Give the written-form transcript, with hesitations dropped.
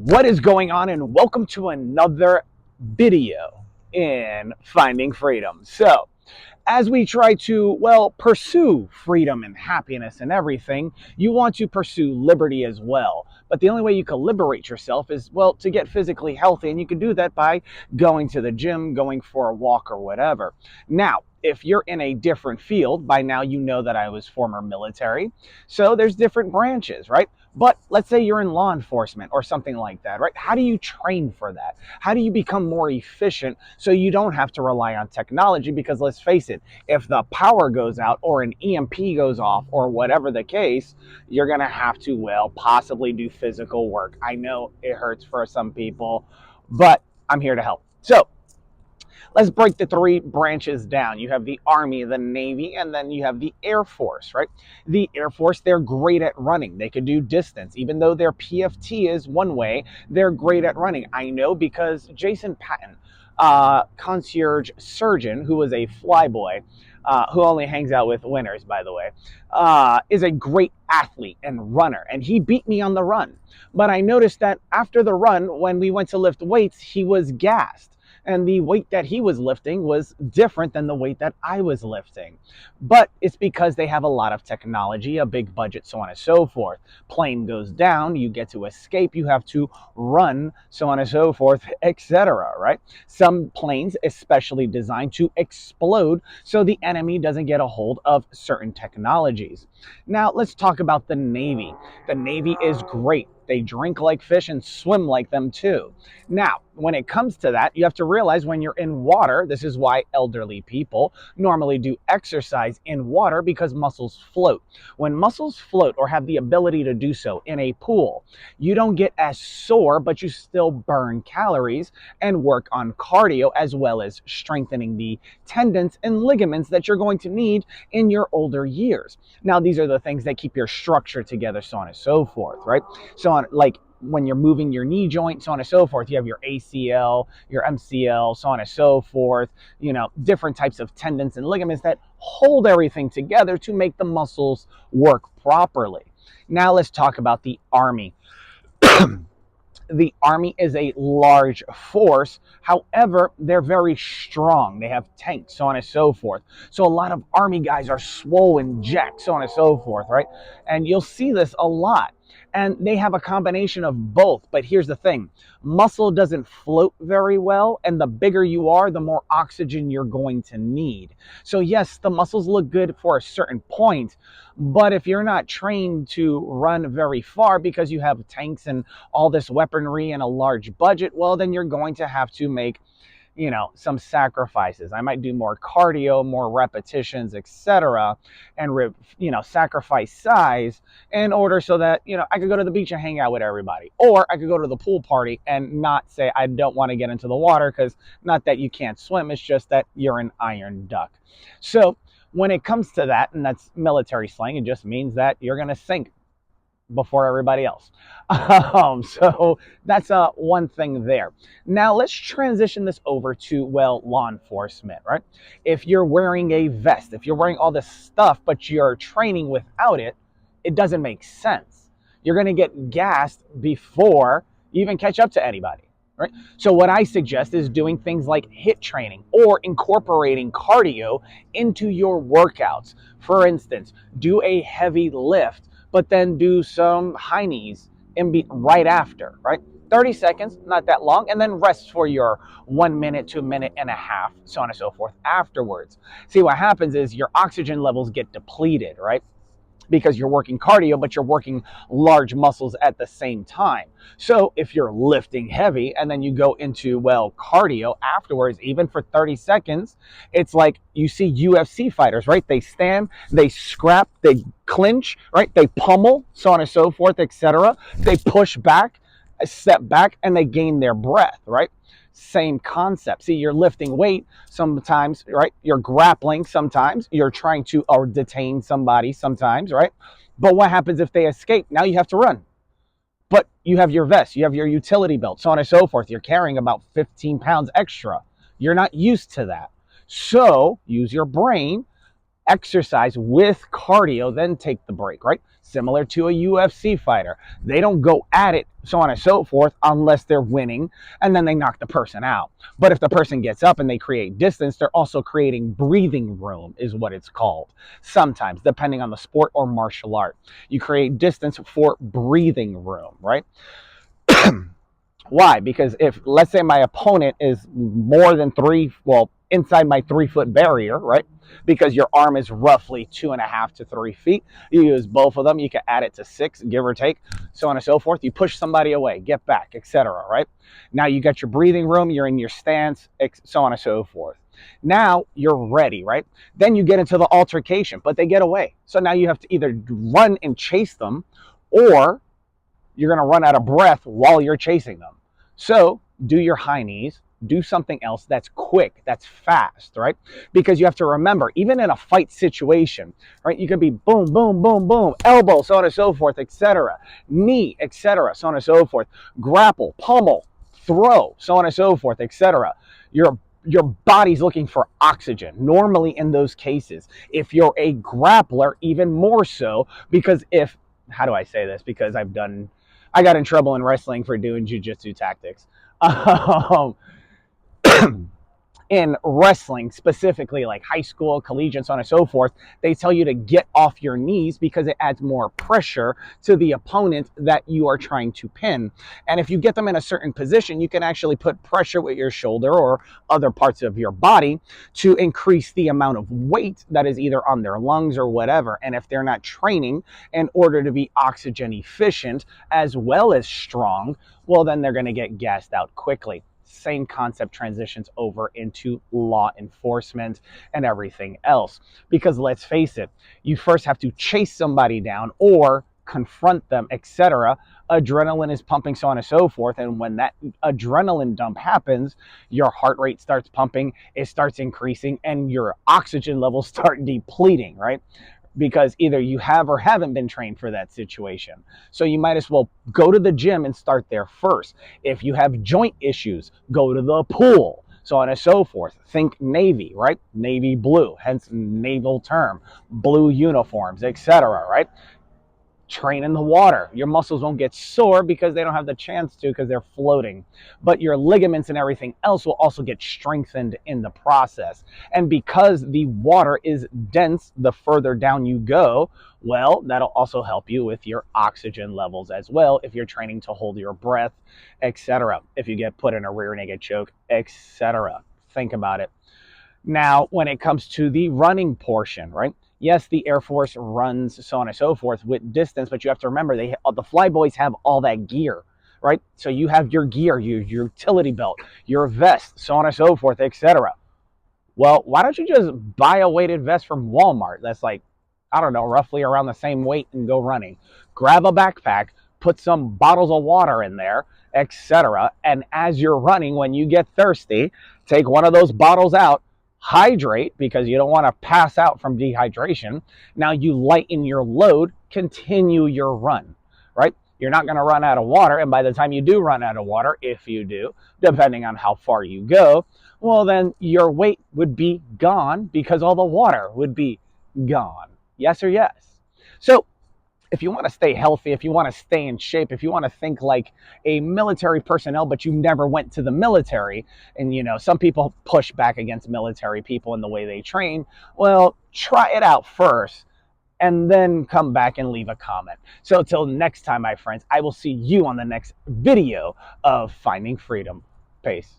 What is going on, and welcome to another video in Finding Freedom. So, as we try to, pursue freedom and happiness and everything, you want to pursue liberty as well. But the only way you can liberate yourself is, to get physically healthy, and you can do that by going to the gym, going for a walk, or whatever. Now, if you're in a different field, by now you know that I was former military. So there's different branches, right? But let's say you're in law enforcement or something like that, right? How do you train for that? How do you become more efficient so you don't have to rely on technology? Because let's face it, if the power goes out or an EMP goes off or whatever the case, you're going to have to, possibly do physical work. I know it hurts for some people, but I'm here to help. So, let's break the three branches down. You have the Army, the Navy, and then you have the Air Force, right? The Air Force, they're great at running. They could do distance. Even though their PFT is one way, they're great at running. I know because Jason Patton, concierge surgeon, who was a flyboy, who only hangs out with winners, by the way, is a great athlete and runner. And he beat me on the run. But I noticed that after the run, when we went to lift weights, he was gassed. And the weight that he was lifting was different than the weight that I was lifting. But it's because they have a lot of technology, a big budget, so on and so forth. Plane goes down, you get to escape, you have to run, so on and so forth, etc., right? Some planes especially designed to explode so the enemy doesn't get a hold of certain technologies. Now, let's talk about the Navy. The Navy is great. They drink like fish and swim like them too. Now, when it comes to that, you have to realize when you're in water, this is why elderly people normally do exercise in water, because muscles float. When muscles float or have the ability to do so in a pool, you don't get as sore, but you still burn calories and work on cardio as well as strengthening the tendons and ligaments that you're going to need in your older years. Now, these are the things that keep your structure together, so on and so forth, right? So on, like when you're moving your knee joint, so on and so forth, you have your ACL, your MCL, so on and so forth, different types of tendons and ligaments that hold everything together to make the muscles work properly. Now let's talk about the Army. The Army is a large force. However, they're very strong. They have tanks, so on and so forth. So a lot of Army guys are swollen, jacked, so on and so forth, right? And you'll see this a lot. And they have a combination of both. But here's the thing. Muscle doesn't float very well. And the bigger you are, the more oxygen you're going to need. So yes, the muscles look good for a certain point. But if you're not trained to run very far because you have tanks and all this weaponry and a large budget, well, then you're going to have to make, some sacrifices. I might do more cardio, more repetitions, etc., and sacrifice size in order so that I could go to the beach and hang out with everybody, or I could go to the pool party and not say I don't want to get into the water, because not that you can't swim, it's just that you're an iron duck. So when it comes to that, and that's military slang, it just means that you're going to sink before everybody else. So that's one thing there. Now let's transition this over to, law enforcement, right? If you're wearing a vest, if you're wearing all this stuff, but you're training without it, it doesn't make sense. You're going to get gassed before you even catch up to anybody. Right? So what I suggest is doing things like HIIT training or incorporating cardio into your workouts. For instance, do a heavy lift, but then do some high knees right after, right? 30 seconds, not that long, and then rest for your 1 minute to a minute and a half, so on and so forth afterwards. See, what happens is your oxygen levels get depleted, right? Because you're working cardio, but you're working large muscles at the same time. So if you're lifting heavy and then you go into, cardio afterwards, even for 30 seconds, it's like you see UFC fighters, right? They stand, they scrap, they clinch, right? They pummel, so on and so forth, etc. They push back, step back, and they gain their breath, right? Same concept. See, you're lifting weight sometimes, right? You're grappling sometimes. You're trying to or detain somebody sometimes, right? But what happens if they escape? Now you have to run. But you have your vest, you have your utility belt, so on and so forth. You're carrying about 15 pounds extra. You're not used to that. So use your brain. exercise with cardio, then take the break, right? Similar to a UFC fighter. They don't go at it, so on and so forth, unless they're winning, and then they knock the person out. But if the person gets up and they create distance, they're also creating breathing room, is what it's called. Sometimes, depending on the sport or martial art, you create distance for breathing room, right? Why? Because if, let's say, my opponent is more than inside my 3 foot barrier, right? Because your arm is roughly 2.5 to 3 feet. You use both of them. You can add it to 6, give or take, so on and so forth. You push somebody away, get back, etc. Right? Now you got your breathing room. You're in your stance, so on and so forth. Now you're ready, right? Then you get into the altercation, but they get away. So now you have to either run and chase them, or you're going to run out of breath while you're chasing them. So do your high knees, do something else that's quick, that's fast, right? Because you have to remember, even in a fight situation, right, you could be boom, boom, boom, boom, elbow, so on and so forth, etc., knee, etc., so on and so forth, grapple, pummel, throw, so on and so forth, etc. Your body's looking for oxygen normally in those cases. If you're a grappler, even more so, because how do I say this? Because I got in trouble in wrestling for doing jiu-jitsu tactics. In wrestling, specifically like high school, collegiate, so on and so forth, they tell you to get off your knees because it adds more pressure to the opponent that you are trying to pin. And if you get them in a certain position, you can actually put pressure with your shoulder or other parts of your body to increase the amount of weight that is either on their lungs or whatever. And if they're not training in order to be oxygen efficient as well as strong, well, then they're going to get gassed out quickly. Same concept transitions over into law enforcement and everything else. Because let's face it, you first have to chase somebody down or confront them, etc. Adrenaline is pumping, so on and so forth. And when that adrenaline dump happens, your heart rate starts pumping, it starts increasing, and your oxygen levels start depleting, right? Because either you have or haven't been trained for that situation. So you might as well go to the gym and start there first. If you have joint issues, go to the pool, so on and so forth. Think Navy, right? Navy blue, hence naval term, blue uniforms, etc., right? Train in the water. Your muscles won't get sore because they don't have the chance to, because they're floating. But your ligaments and everything else will also get strengthened in the process. And because the water is dense the further down you go, well, that'll also help you with your oxygen levels as well if you're training to hold your breath, etc. If you get put in a rear naked choke, etc. Think about it. Now, when it comes to the running portion, right? Yes, the Air Force runs, so on and so forth, with distance, but you have to remember the flyboys have all that gear, right? So you have your gear, your utility belt, your vest, so on and so forth, etc. Well, why don't you just buy a weighted vest from Walmart that's like, I don't know, roughly around the same weight, and go running? Grab a backpack, put some bottles of water in there, etc. And as you're running, when you get thirsty, take one of those bottles out, hydrate, because you don't want to pass out from dehydration. Now you lighten your load, continue your run, right? You're not going to run out of water. And by the time you do run out of water, if you do, depending on how far you go, well, then your weight would be gone because all the water would be gone. Yes or yes? So if you want to stay healthy, if you want to stay in shape, if you want to think like a military personnel, but you never went to the military, and some people push back against military people and the way they train, well, try it out first and then come back and leave a comment. So till next time, my friends, I will see you on the next video of Finding Freedom. Peace.